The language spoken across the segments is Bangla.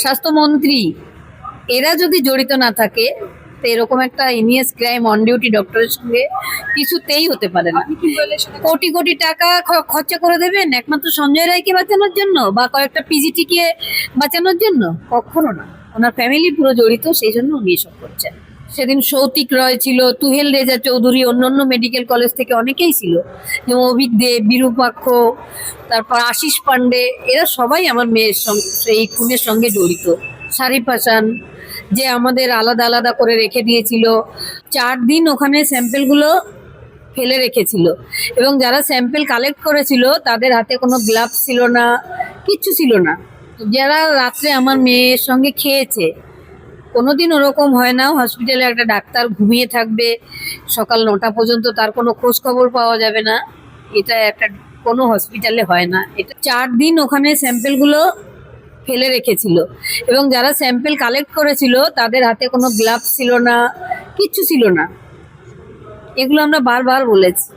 স্বাস্থ্যমন্ত্রী এরা যদি জড়িত না থাকে তো এরকম একটা ইনিয়াস ক্রাইম অন ডিউটি ডক্টরের সঙ্গে কিছুতেই হতে পারে না। কোটি কোটি টাকা খরচা করে দেবেন একমাত্র সঞ্জয় রায়কে বাঁচানোর জন্য বা কয়েকটা পিজিটিকে বাঁচানোর জন্য? কখনো না। ওনার ফ্যামিলি পুরো জড়িত, সেই জন্য উনি এসব করছেন। সেদিন সৌতিক রয় ছিল, তুহেল রেজা চৌধুরী, অন্যান্য মেডিকেল কলেজ থেকে অনেকেই ছিল, যেমন অভিক দে, বিরূপাক্ষ, তারপর আশিস পান্ডে, এরা সবাই আমার মেয়ের সঙ্গে এই খুনের সঙ্গে জড়িত। শারিফ হাসান যে আমাদের আলাদা আলাদা করে রেখে দিয়েছিল, 4 দিন ওখানে স্যাম্পেলগুলো ফেলে রেখেছিল, এবং যারা স্যাম্পেল কালেক্ট করেছিল তাদের হাতে কোনো গ্লাভস ছিল না, কিচ্ছু ছিল না। যারা রাত্রে আমার মেয়ের সঙ্গে খেয়েছে, কোনোদিন ওরকম হয় না হসপিটালে একটা ডাক্তার ঘুমিয়ে থাকবে সকাল 9টা পর্যন্ত, তার কোনো খোঁজ খবর পাওয়া যাবে না। এটা একটা কোনো হসপিটালে হয় না। এটা 4 দিন ওখানে স্যাম্পেলগুলো ফেলে রেখেছিল, এবং যারা স্যাম্পেল কালেক্ট করেছিল তাদের হাতে কোনো গ্লাভস ছিল না, কিচ্ছু ছিল না। এগুলো আমরা বারবার বলেছি,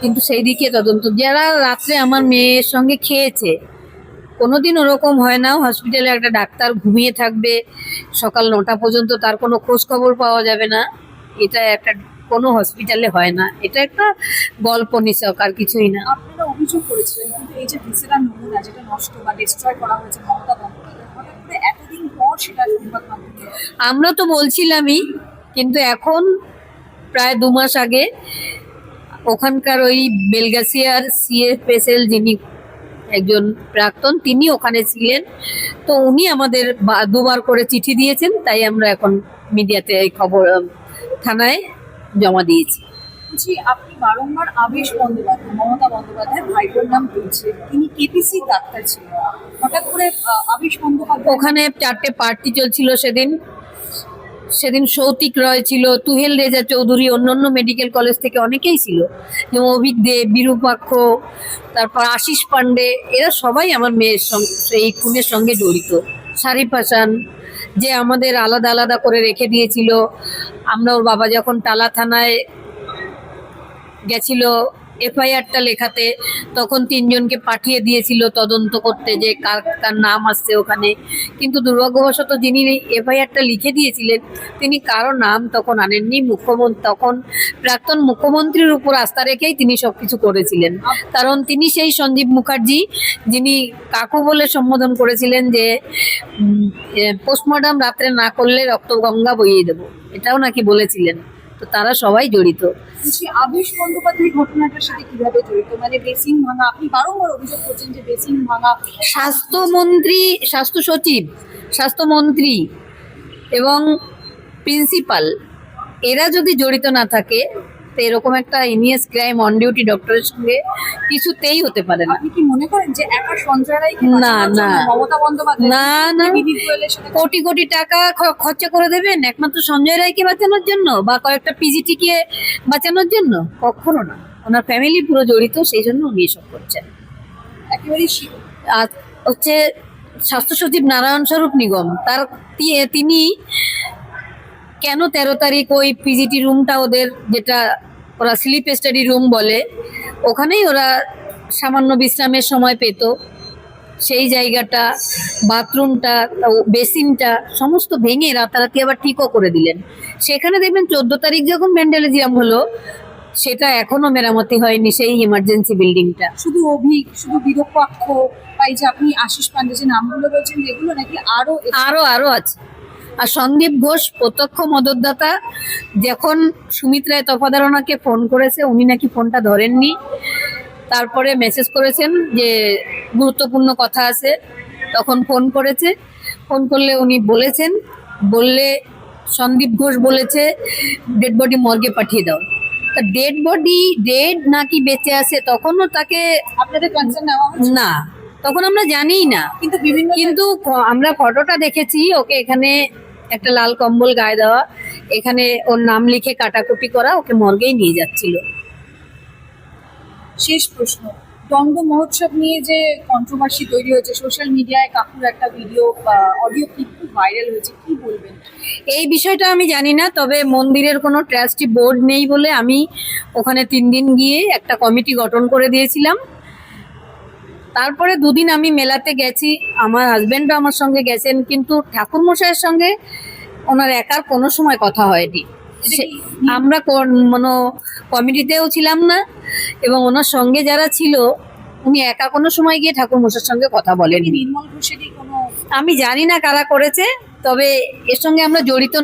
কিন্তু সেই দিকে তদন্ত। যারা রাত্রে আমার মেয়ের সঙ্গে খেয়েছে, কোনোদিন ওরকম হয় না হসপিটালে একটা ডাক্তার ঘুমিয়ে থাকবে সকাল 9টা পর্যন্ত, তার কোনো খোঁজ খবর পাওয়া যাবে না। এটা একটা কোনো হসপিটালে হয় না। এটা একটা গল্প নিছক, আর কিছুই না। আপনারা অভিযোগ করেছিলেন, কিন্তু এই যে ভিসেরাল নমুনা যেটা নষ্ট বা ডিস্ট্রয় করা হয়েছে মমতা বন্দ্যোপাধ্যায়, হঠাৎ করে এতদিন পর সেটা সংবাদ মাধ্যমে আমরা তো বলছিলামই, কিন্তু এখন প্রায় 2 মাস আগে ওখানকার ওই বেলগাছিয়ার সিএফএসএল যিনি একজন প্রাক্তন, তিনি ওখানে ছিলেন, তো উনি আমাদের 2বার করে চিঠি দিয়েছেন, তাই আমরা এখন মিডিয়াতে এই খবর থানায় জমা দিয়েছি। বলছি, আপনি বারংবার আবেশ বন্দ্যোপাধ্যায়, মমতা বন্দ্যোপাধ্যায় ভাইবোর নাম বলছেন, তিনি কেপিসি ডাক্তার ছিলেন, হঠাৎ করে আবেশ বন্দ্যোপাধ্যায় ওখানে 4টে পার্টি চলছিল সেদিন সৌতিক রয় ছিল, তুহেল রেজা চৌধুরী, অন্যান্য মেডিকেল কলেজ থেকে অনেকেই ছিল, যেমন অভিক দে, বিরূপাক্ষ, তারপর আশিস পান্ডে, এরা সবাই আমার মেয়ের সঙ্গে এই খুনের সঙ্গে জড়িত। শারিফ হাসান যে আমাদের আলাদা আলাদা করে রেখে দিয়েছিল, আমরা ওর বাবা যখন টালা থানায় গেছিল এফআইআরটা লেখাতে, তখন 3 জনকে পাঠিয়ে দিয়েছিল তদন্ত করতে যে কার কার নাম আসছে ওখানে, কিন্তু দুর্ভাগ্যবশত যিনি এফআইআরটা লিখে দিয়েছিলেন তিনি কারো নাম তখন আনেননি। তখন প্রাক্তন মুখ্যমন্ত্রীর উপর আস্থা রেখেই তিনি সবকিছু করেছিলেন, কারণ তিনি সেই সঞ্জীব মুখার্জি যিনি কাকু বলে সম্বোধন করেছিলেন যে পোস্টমর্টম রাত্রে না করলে রক্ত গঙ্গা বইয়ে দেবো, এটাও নাকি বলেছিলেন। তো তারা সবাই জড়িত। বলছি, আবেশ বন্দ্যোপাধ্যায় ঘটনাটার সাথে কিভাবে জড়িত? মানে বেসিন ভাঙা, আপনি বারংবার অভিযোগ করছেন যে বেসিন ভাঙা। স্বাস্থ্যমন্ত্রী, স্বাস্থ্য সচিব, স্বাস্থ্যমন্ত্রী এবং প্রিন্সিপাল এরা যদি জড়িত না থাকে তো এরকম একটা ইনিয়াস ক্রাইম অন ডিউটি ডক্টরের সঙ্গে কিছুতেই হতে পারে না। আপনি কি মনে করেন যে একা সঞ্জয় রায়কে না, বাঁচানোর জন্য না। মমতা বন্দ্যোপাধ্যায় না, না। বিনীত গোয়েলের সাথে কোটি কোটি টাকা খরচা করে দেবেন একমাত্র সঞ্জয় রায়কে বাঁচানোর জন্য বা কয়েকটা পিজিটিকে বাঁচানোর জন্য? কখনো না। ওনার ফ্যামিলি পুরো জড়িত, সেই জন্য উনি এসব করছেন। একেবারেই আর হচ্ছে স্বাস্থ্য সচিব নারায়ণ স্বরূপ নিগম, তিনি কেন 13 তারিখ ওই পিজিটি রুমটা, ওদের যেটা ওরা স্লিপ স্টাডি রুম বলে, ওখানেই ওরা সামান্য বিশ্রামের সময় পেত, সেই জায়গাটা, বাথরুমটা, বেসিনটা সমস্ত ভেঙে রাতারাতি আবার ঠিকও করে দিলেন। সেখানে দেখবেন 14 তারিখ যখন ভ্যান্ডালিজম হলো, সেটা এখনো মেরামতি হয়নি, সেই ইমার্জেন্সি বিল্ডিংটা। শুধু শুধু বিরূপাক্ষ বা এই যে আপনি আশিস পান্ডে যে নামগুলো বলছেন, এগুলো নাকি আরো আছে। আর সন্দীপ ঘোষ প্রত্যক্ষ মদতদাতা, যখন সুমিত রায় তফাদারনাকে ফোন করেছে উনি নাকি ফোনটা ধরেননি, তারপরে মেসেজ করেছেন যে গুরুত্বপূর্ণ কথা আছে, তখন ফোন করেছে, ফোন করলে উনি বললে সন্দীপ ঘোষ বলেছে ডেড বডি মর্গে পাঠিয়ে দাও। তা ডেড নাকি বেঁচে আছে তখনও তাকে আপনাদের কনসার্ন নেওয়া হচ্ছে না, তখন আমরা জানিই না। কিন্তু আমরা ফটোটা দেখেছি, ওকে এখানে একটা লাল কম্বল গায়ে দেওয়া, এখানে ওর নাম লিখে কাটাকুটি করা, ওকে মর্গেই নিয়ে যাচ্ছিল। শেষ প্রশ্ন, দ্বন্দ্ব মহোৎসব নিয়ে যে কন্ট্রোভার্সি তৈরি হয়েছে, সোশ্যাল মিডিয়ায় কাকুর একটা ভিডিও বা অডিও ক্লিপ খুব ভাইরাল হয়েছে, কি বলবেন? এই বিষয়টা আমি জানি না, তবে মন্দিরের কোনো ট্রাস্টি বোর্ড নেই বলে আমি ওখানে 3 দিন গিয়ে একটা কমিটি গঠন করে দিয়েছিলাম, তারপরে দুদিন আমি মেলাতে গেছি, আমার হাজবেন্ডও আমার সঙ্গে গেছেন, কিন্তু ঠাকুর মশাইয়ের সঙ্গে ওনার একার কোনো সময় কথা হয়নি। আমরা মানে কমিটিতেও ছিলাম না, এবং ওনার সঙ্গে যারা ছিল উনি একা কোনো সময় গিয়ে ঠাকুর মশাইয়ের সঙ্গে কথা কি বলেননি। নির্মল ঘোষেরই কোনো আমি জানি না কারা করেছে, তবে এর সঙ্গে আমরা জড়িত